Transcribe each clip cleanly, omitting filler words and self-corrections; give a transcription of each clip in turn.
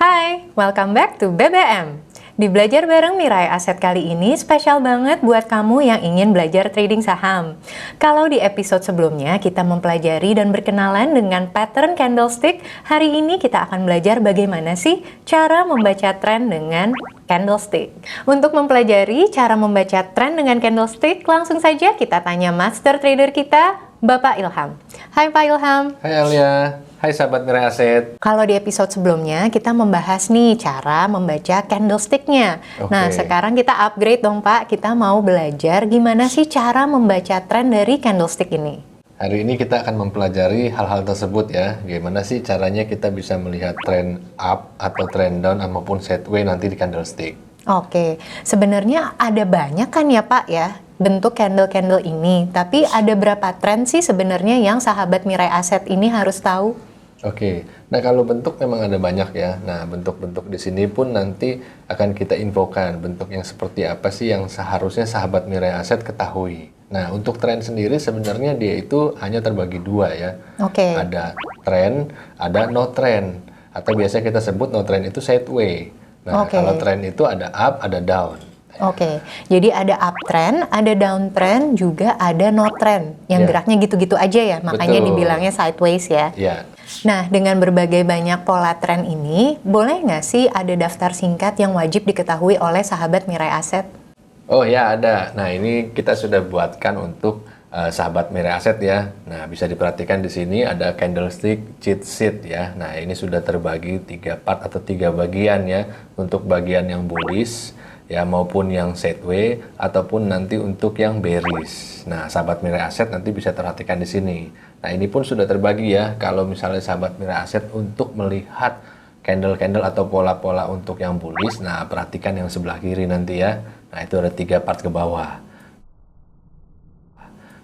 Hai, welcome back to BBM. Di Belajar Bareng Mirai Aset kali ini spesial banget buat kamu yang ingin belajar trading saham. Kalau di episode sebelumnya kita mempelajari dan berkenalan dengan pattern candlestick, hari ini kita akan belajar bagaimana sih cara membaca tren dengan candlestick. Untuk mempelajari cara membaca tren dengan candlestick, langsung saja kita tanya master trader kita, Bapak Ilham. Hai Pak Ilham. Hai Alia, hai sahabat Mirai Aset. Kalau di episode sebelumnya kita membahas nih cara membaca candlesticknya. Nah sekarang kita upgrade dong Pak, kita mau belajar gimana sih cara membaca tren dari candlestick ini. Hari ini kita akan mempelajari hal-hal tersebut ya. Gimana sih caranya kita bisa melihat tren up atau tren down maupun sideway nanti di candlestick. Oke, sebenarnya ada banyak kan ya Pak ya bentuk candle-candle ini. Tapi ada berapa tren sih sebenarnya yang sahabat Mirai Aset ini harus tahu? Oke, nah kalau bentuk memang ada banyak ya. Nah bentuk-bentuk di sini pun nanti akan kita infokan bentuk yang seperti apa sih yang seharusnya sahabat Mirai Aset ketahui. Nah untuk tren sendiri sebenarnya dia itu hanya terbagi dua ya. Oke. Ada tren, ada no trend. Atau biasa kita sebut no trend itu sideway. Nah kalau tren itu ada up, ada down. Oke, jadi ada uptrend, ada downtrend, juga ada no trend yang geraknya gitu-gitu aja ya, makanya dibilangnya sideways ya. Nah, dengan berbagai banyak pola tren ini, boleh nggak sih ada daftar singkat yang wajib diketahui oleh sahabat Mirai Aset? Oh ya ada. Nah ini kita sudah buatkan untuk sahabat Mirai Aset ya. Nah bisa diperhatikan di sini ada candlestick cheat sheet ya. Nah ini sudah terbagi 3 part atau 3 bagian ya, untuk bagian yang bullish ya maupun yang sideway ataupun nanti untuk yang bearish. Nah, sahabat Mirai Aset nanti bisa perhatikan di sini. Nah, ini pun sudah terbagi ya. Kalau misalnya sahabat Mirai Aset untuk melihat candle-candle atau pola-pola untuk yang bullish, nah perhatikan yang sebelah kiri nanti ya. Nah, itu ada 3 part ke bawah.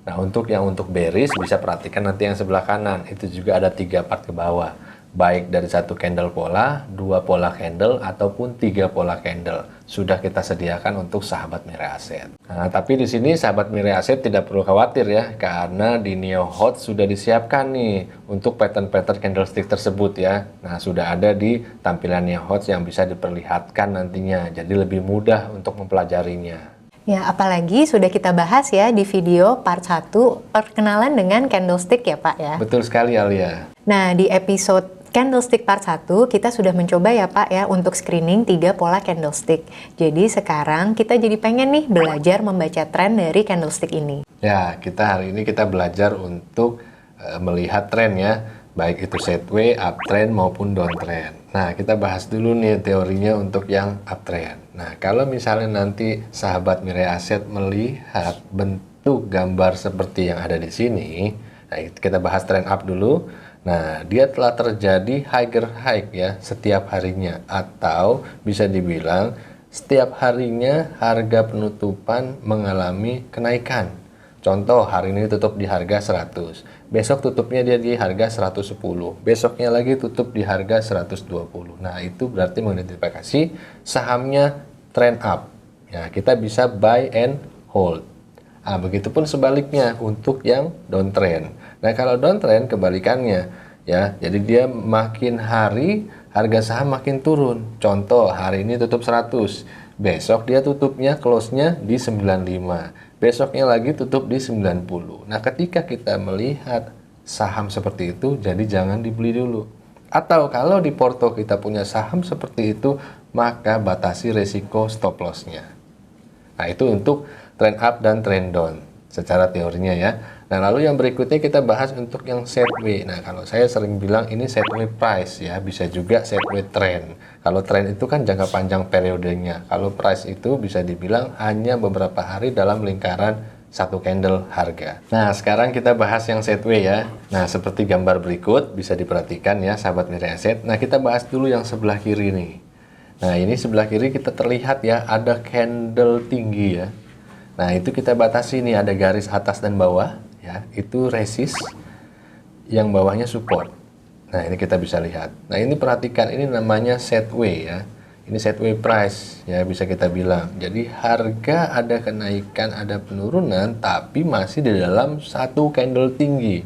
Nah, untuk bearish bisa perhatikan nanti yang sebelah kanan. Itu juga ada 3 part ke bawah. Baik dari 1 candle pola, 2 pola candle, ataupun 3 pola candle. Sudah kita sediakan untuk sahabat Mirai Aset. Nah, tapi di sini sahabat Mirai Aset tidak perlu khawatir ya, karena di Neo Hot sudah disiapkan nih untuk pattern-pattern candlestick tersebut ya. Nah, sudah ada di tampilan Neo Hot yang bisa diperlihatkan nantinya. Jadi lebih mudah untuk mempelajarinya. Ya, apalagi sudah kita bahas ya di video part 1 perkenalan dengan candlestick ya Pak ya. Betul sekali Alia. Nah, di episode candlestick part 1 kita sudah mencoba ya Pak ya untuk screening 3 pola candlestick. Jadi sekarang kita jadi pengen nih belajar membaca tren dari candlestick ini. Ya, hari ini kita belajar untuk melihat tren ya, baik itu sideway, uptrend maupun downtrend. Nah, kita bahas dulu nih teorinya untuk yang uptrend. Nah, kalau misalnya nanti sahabat Mirai Aset melihat bentuk gambar seperti yang ada di sini, nah kita bahas tren up dulu. Nah, dia telah terjadi higher high ya setiap harinya, atau bisa dibilang setiap harinya harga penutupan mengalami kenaikan. Contoh, hari ini tutup di harga 100, besok tutupnya dia di harga 110, besoknya lagi tutup di harga 120. Nah, itu berarti mengidentifikasi sahamnya trend up. Ya, kita bisa buy and hold. Nah, begitupun sebaliknya untuk yang downtrend. Nah, kalau downtrend kebalikannya ya. Jadi dia makin hari harga saham makin turun. Contoh, hari ini tutup 100, besok dia tutupnya close-nya di 95. Besoknya lagi tutup di 90. Nah, ketika kita melihat saham seperti itu, jadi jangan dibeli dulu. Atau kalau di porto kita punya saham seperti itu, maka batasi resiko stop loss-nya. Nah, itu untuk trend up dan trend down secara teorinya ya. Nah, lalu yang berikutnya kita bahas untuk yang sideway. Nah, kalau saya sering bilang ini sideway price ya, bisa juga sideway trend. Kalau trend itu kan jangka panjang periodenya. Kalau price itu bisa dibilang hanya beberapa hari dalam lingkaran satu candle harga. Nah, sekarang kita bahas yang sideway ya. Nah, seperti gambar berikut bisa diperhatikan ya sahabat Mirai Aset. Nah, kita bahas dulu yang sebelah kiri nih. Nah, ini sebelah kiri kita terlihat ya ada candle tinggi ya. Nah, itu kita batasi nih, ada garis atas dan bawah ya, itu resist, yang bawahnya support. Nah, ini kita bisa lihat. Nah, ini perhatikan, ini namanya sideway ya. Ini sideway price ya, bisa kita bilang. Jadi harga ada kenaikan, ada penurunan, tapi masih di dalam satu candle tinggi.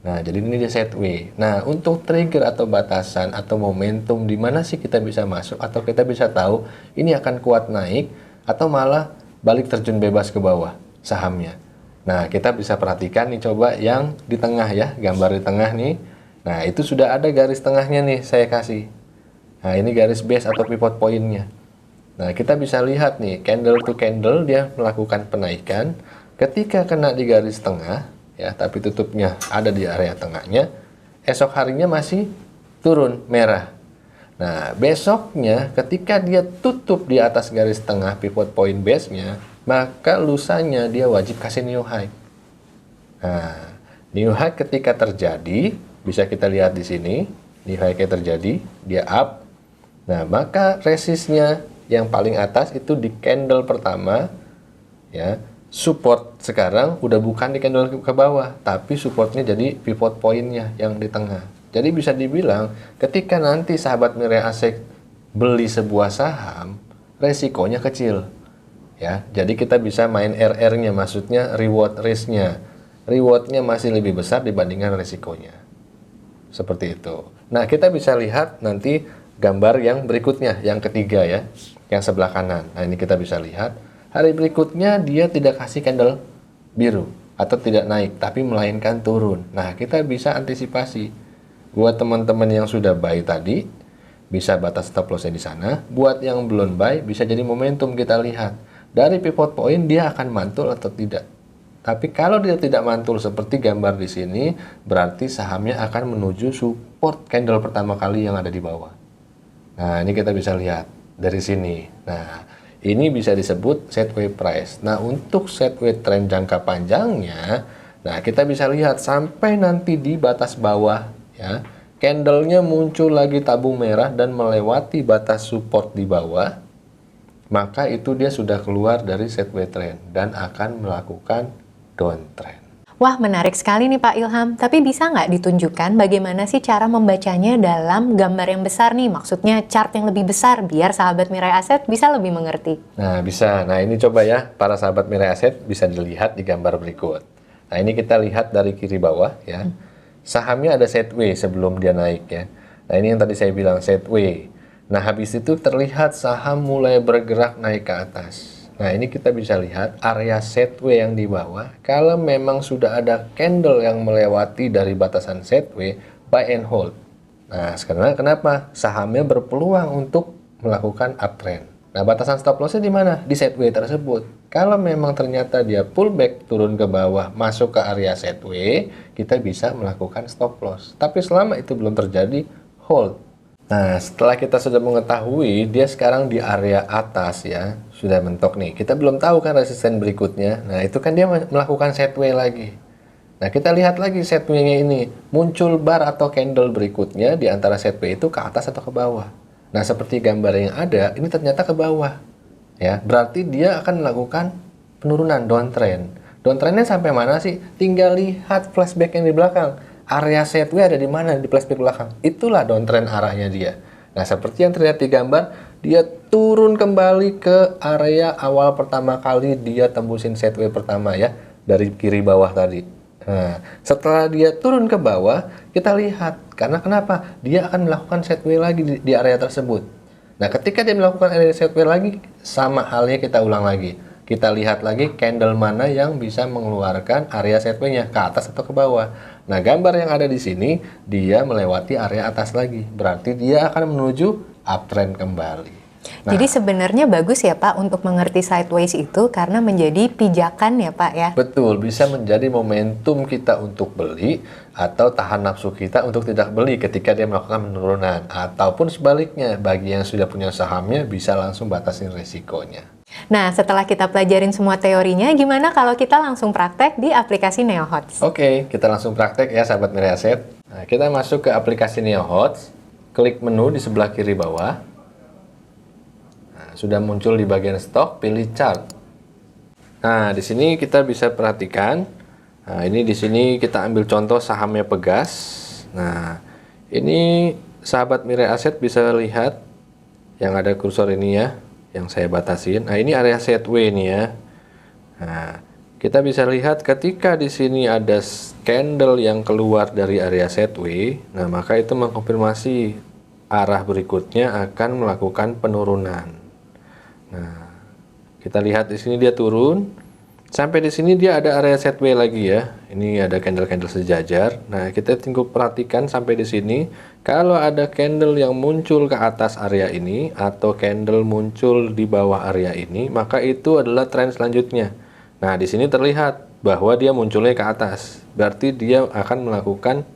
Nah, jadi ini dia setway. Nah, untuk trigger atau batasan atau momentum di mana sih kita bisa masuk atau kita bisa tahu ini akan kuat naik atau malah balik terjun bebas ke bawah sahamnya. Nah, kita bisa perhatikan nih coba yang di tengah ya, gambar di tengah nih. Nah, itu sudah ada garis tengahnya nih saya kasih. Nah, ini garis base atau pivot point-nya. Nah, kita bisa lihat nih, candle to candle dia melakukan penaikan. Ketika kena di garis tengah, ya, tapi tutupnya ada di area tengahnya, esok harinya masih turun merah. Nah, besoknya ketika dia tutup di atas garis tengah pivot point base-nya, maka lusanya dia wajib kasih new high. Nah, new high ketika terjadi, bisa kita lihat di sini, new high-nya terjadi, dia up. Nah, maka resistnya yang paling atas itu di candle pertama, ya. Support sekarang udah bukan di candle ke bawah, tapi supportnya jadi pivot point-nya yang di tengah. Jadi bisa dibilang ketika nanti sahabat Mirai Asset beli sebuah saham, resikonya kecil. Ya, jadi kita bisa main RR-nya, maksudnya reward risk-nya. Reward-nya masih lebih besar dibandingkan resikonya. Seperti itu. Nah, kita bisa lihat nanti gambar yang berikutnya, yang ketiga ya, yang sebelah kanan. Nah, ini kita bisa lihat. Hari berikutnya dia tidak kasih candle biru atau tidak naik, tapi melainkan turun. Nah, kita bisa antisipasi. Buat teman-teman yang sudah buy tadi, bisa batas stop loss-nya di sana. Buat yang belum buy, bisa jadi momentum kita lihat. Dari pivot point dia akan mantul atau tidak. Tapi kalau dia tidak mantul seperti gambar di sini, berarti sahamnya akan menuju support candle pertama kali yang ada di bawah. Nah, ini kita bisa lihat dari sini. Nah, ini bisa disebut sideways price. Nah, untuk sideways trend jangka panjangnya, nah kita bisa lihat sampai nanti di batas bawah ya, candlenya muncul lagi tabung merah dan melewati batas support di bawah, maka itu dia sudah keluar dari sideways trend dan akan melakukan downtrend. Wah, menarik sekali nih Pak Ilham. Tapi bisa nggak ditunjukkan bagaimana sih cara membacanya dalam gambar yang besar nih? Maksudnya chart yang lebih besar, biar sahabat Mirai Asset bisa lebih mengerti. Nah, bisa. Nah, ini coba ya, para sahabat Mirai Asset bisa dilihat di gambar berikut. Nah, ini kita lihat dari kiri bawah ya. Sahamnya ada sideways sebelum dia naik ya. Nah, ini yang tadi saya bilang sideways. Nah, habis itu terlihat saham mulai bergerak naik ke atas. Nah, ini kita bisa lihat area sideways yang di bawah. Kalau memang sudah ada candle yang melewati dari batasan sideways, buy and hold. Nah, sekarang kenapa? Sahamnya berpeluang untuk melakukan uptrend. Nah, batasan stop loss-nya di mana? Di sideways tersebut. Kalau memang ternyata dia pullback turun ke bawah, masuk ke area sideways, kita bisa melakukan stop loss. Tapi selama itu belum terjadi, hold. Nah, setelah kita sudah mengetahui dia sekarang di area atas ya, sudah mentok nih. Kita belum tahu kan resisten berikutnya. Nah, itu kan dia melakukan sideways lagi. Nah, kita lihat lagi sideways-nya ini. Muncul bar atau candle berikutnya di antara sideways itu ke atas atau ke bawah. Nah, seperti gambar yang ada, ini ternyata ke bawah. Ya, berarti dia akan melakukan penurunan downtrend. Downtrendnya sampai mana sih? Tinggal lihat flashback yang di belakang. Area sideways ada di mana di flashback belakang? Itulah downtrend arahnya dia. Nah, seperti yang terlihat di gambar, dia turun kembali ke area awal pertama kali dia tembusin sideways pertama ya, dari kiri bawah tadi. Nah, setelah dia turun ke bawah, kita lihat karena kenapa? Dia akan melakukan sideways lagi di area tersebut. Nah, ketika dia melakukan area sideways lagi, sama halnya kita ulang lagi. Kita lihat lagi candle mana yang bisa mengeluarkan area sideways-nya ke atas atau ke bawah. Nah, gambar yang ada di sini dia melewati area atas lagi. Berarti dia akan menuju uptrend kembali. Nah, jadi sebenarnya bagus ya Pak untuk mengerti sideways itu karena menjadi pijakan ya Pak ya. betul, bisa menjadi momentum kita untuk beli atau tahan nafsu kita untuk tidak beli ketika dia melakukan penurunan. Ataupun sebaliknya, bagi yang sudah punya sahamnya bisa langsung batasin risikonya. Nah, setelah kita pelajarin semua teorinya, gimana kalau kita langsung praktek di aplikasi NeoHots? Oke, kita langsung praktek ya sahabat Mirai Asset. Nah, kita masuk ke aplikasi NeoHots, klik menu di sebelah kiri bawah. Nah, sudah muncul di bagian stok, pilih chart. Nah, di sini kita bisa perhatikan. Nah, ini di sini kita ambil contoh sahamnya Pegas. Nah, ini sahabat Mirai Asset bisa lihat yang ada kursor ini ya, yang saya batasin. Nah, ini area sideways nih ya. Nah, kita bisa lihat ketika di sini ada candle yang keluar dari area sideways, nah maka itu mengkonfirmasi arah berikutnya akan melakukan penurunan. Nah, kita lihat di sini dia turun, sampai di sini dia ada area sideways lagi ya. Ini ada candle-candle sejajar. Nah, kita tinggal perhatikan sampai di sini, kalau ada candle yang muncul ke atas area ini atau candle muncul di bawah area ini, maka itu adalah tren selanjutnya. Nah, di sini terlihat bahwa dia munculnya ke atas. Berarti dia akan melakukan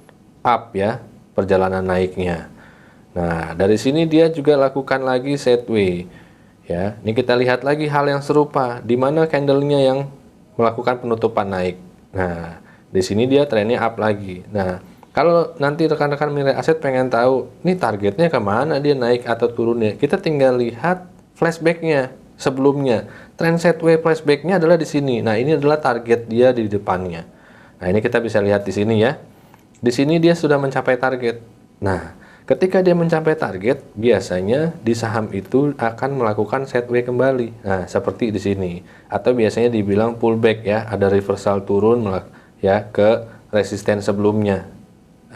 up ya, perjalanan naiknya. Nah, dari sini dia juga lakukan lagi sideways. Ya, ini kita lihat lagi hal yang serupa, di mana candlenya yang melakukan penutupan naik. Nah, di sini dia trennya up lagi. Nah, kalau nanti rekan-rekan Mirai Aset pengen tahu, ini targetnya kemana dia naik atau turunnya, kita tinggal lihat flashbacknya sebelumnya. Trend sideways flashbacknya adalah di sini. Nah, ini adalah target dia di depannya. Nah, ini kita bisa lihat di sini ya. Di sini dia sudah mencapai target. Nah, ketika dia mencapai target, biasanya di saham itu akan melakukan sideways kembali. Nah, seperti di sini. Atau biasanya dibilang pullback ya, ada reversal turun ya ke resisten sebelumnya.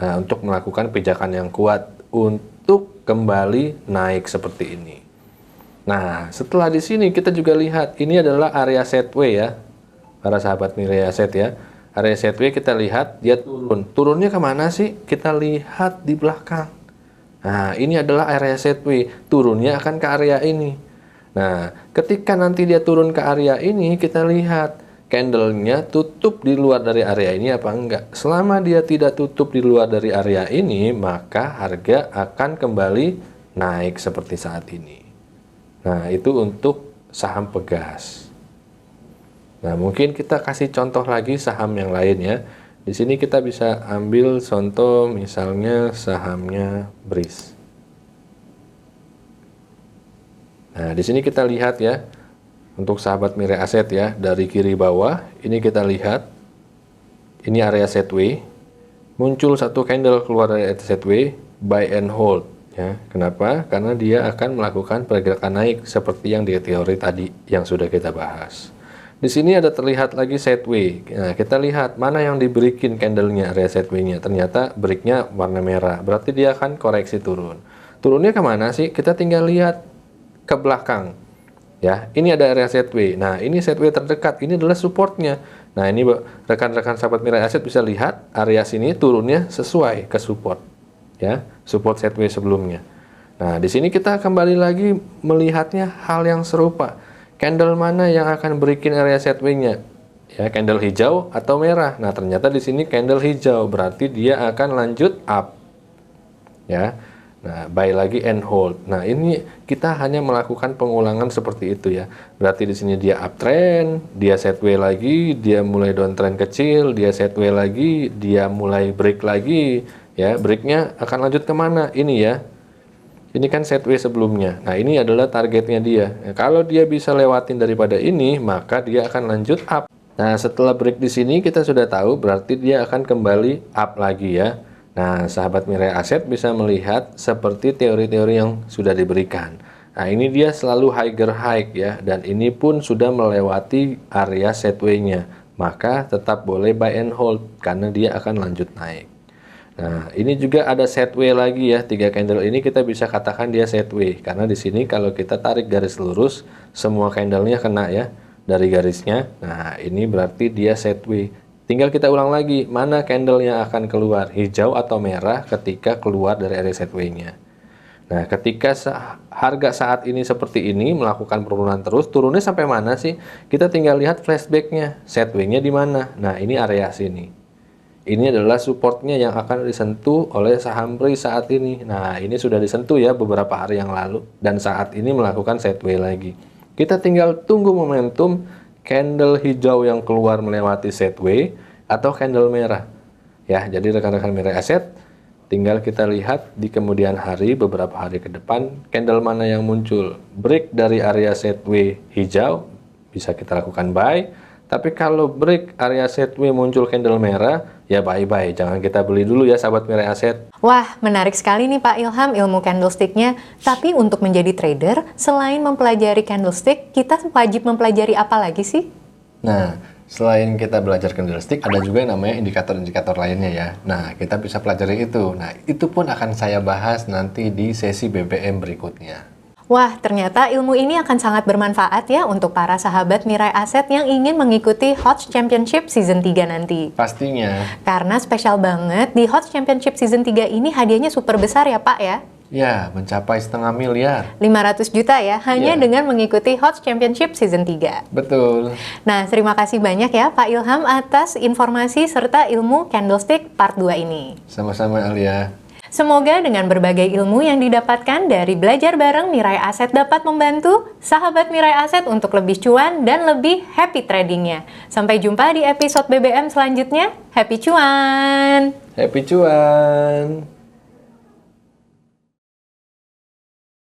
Nah, untuk melakukan pijakan yang kuat untuk kembali naik seperti ini. Nah, setelah di sini kita juga lihat ini adalah area sideways ya, para sahabat Mirai Aset ya. Area sideways kita lihat dia turun. Turunnya kemana sih? Kita lihat di belakang. Nah, ini adalah area sideways. Turunnya akan ke area ini. Nah, ketika nanti dia turun ke area ini, kita lihat candlenya tutup di luar dari area ini apa enggak. Selama dia tidak tutup di luar dari area ini, maka harga akan kembali naik seperti saat ini. Nah, itu untuk saham Pegas. Nah, mungkin kita kasih contoh lagi saham yang lain ya. Di sini kita bisa ambil contoh misalnya sahamnya BRIS. Nah, di sini kita lihat ya, untuk sahabat Mirai Aset ya, dari kiri bawah, ini kita lihat, ini area sideways, muncul satu candle keluar dari area sideways, buy and hold. Ya, kenapa? Karena dia akan melakukan pergerakan naik seperti yang di teori tadi yang sudah kita bahas. Di sini ada terlihat lagi sideways. Nah, kita lihat mana yang diberikin candlenya area sideways-nya. Ternyata breaknya warna merah. Berarti dia akan koreksi turun. Turunnya kemana sih? Kita tinggal lihat ke belakang. Ya, ini ada area sideways. Nah, ini sideways terdekat. Ini adalah supportnya. Nah, ini rekan-rekan sahabat Mirai Aset bisa lihat area sini turunnya sesuai ke support. Ya, support sideways sebelumnya. Nah, di sini kita kembali lagi melihatnya hal yang serupa. Candle mana yang akan berikin area sideways-nya? Ya, candle hijau atau merah. Nah, ternyata di sini candle hijau, berarti dia akan lanjut up. Ya. Nah, buy lagi and hold. Nah, ini kita hanya melakukan pengulangan seperti itu ya. Berarti di sini dia uptrend, dia sideways lagi, dia mulai downtrend kecil, dia sideways lagi, dia mulai break lagi. Ya, breaknya akan lanjut kemana? Ini ya, ini kan sideways sebelumnya. Nah, ini adalah targetnya dia. Nah, kalau dia bisa lewatin daripada ini, maka dia akan lanjut up. Nah, setelah break di sini kita sudah tahu, berarti dia akan kembali up lagi ya. Nah, sahabat Mirai Aset bisa melihat seperti teori-teori yang sudah diberikan. Nah, ini dia selalu higher high ya, dan ini pun sudah melewati area sideways-nya. Maka tetap boleh buy and hold karena dia akan lanjut naik. Nah, ini juga ada sideways lagi ya, 3 candle ini kita bisa katakan dia sideways karena di sini kalau kita tarik garis lurus semua candlenya kena ya dari garisnya. Nah, ini berarti dia sideways. Tinggal kita ulang lagi, mana candle yang akan keluar, hijau atau merah ketika keluar dari area sideways-nya. Nah, ketika harga saat ini seperti ini melakukan penurunan terus, turunnya sampai mana sih? Kita tinggal lihat flashback-nya, sideways-nya di mana. Nah, ini area sini. Ini adalah supportnya yang akan disentuh oleh saham BRIS saat ini. Nah, ini sudah disentuh ya beberapa hari yang lalu dan saat ini melakukan sideways lagi. Kita tinggal tunggu momentum candle hijau yang keluar melewati sideways atau candle merah. Ya, jadi rekan-rekan Mirai Aset tinggal kita lihat di kemudian hari beberapa hari ke depan candle mana yang muncul. Break dari area sideways hijau bisa kita lakukan buy. Tapi kalau break area sideways muncul candle merah, ya bye-bye. Jangan kita beli dulu ya sahabat Mirai Aset. Wah, menarik sekali nih Pak Ilham ilmu candlestick-nya. Tapi untuk menjadi trader, selain mempelajari candlestick, kita wajib mempelajari apa lagi sih? Nah, Selain kita belajar candlestick, ada juga yang namanya indikator-indikator lainnya ya. Nah, kita bisa pelajari itu. Nah, itu pun akan saya bahas nanti di sesi BBM berikutnya. Wah, ternyata ilmu ini akan sangat bermanfaat ya untuk para sahabat Mirai Aset yang ingin mengikuti HOTS Championship Season 3 nanti. Pastinya. Karena spesial banget, di HOTS Championship Season 3 ini hadiahnya super besar ya Pak ya. Ya, mencapai 500 miliar. 500 juta ya, hanya Ya. dengan mengikuti HOTS Championship Season 3. Betul. Nah, terima kasih banyak ya Pak Ilham atas informasi serta ilmu Candlestick Part 2 ini. Sama-sama Alia. Semoga dengan berbagai ilmu yang didapatkan dari belajar bareng Mirai Aset dapat membantu sahabat Mirai Aset untuk lebih cuan dan lebih happy tradingnya. Sampai jumpa di episode BBM selanjutnya. Happy cuan! Happy cuan!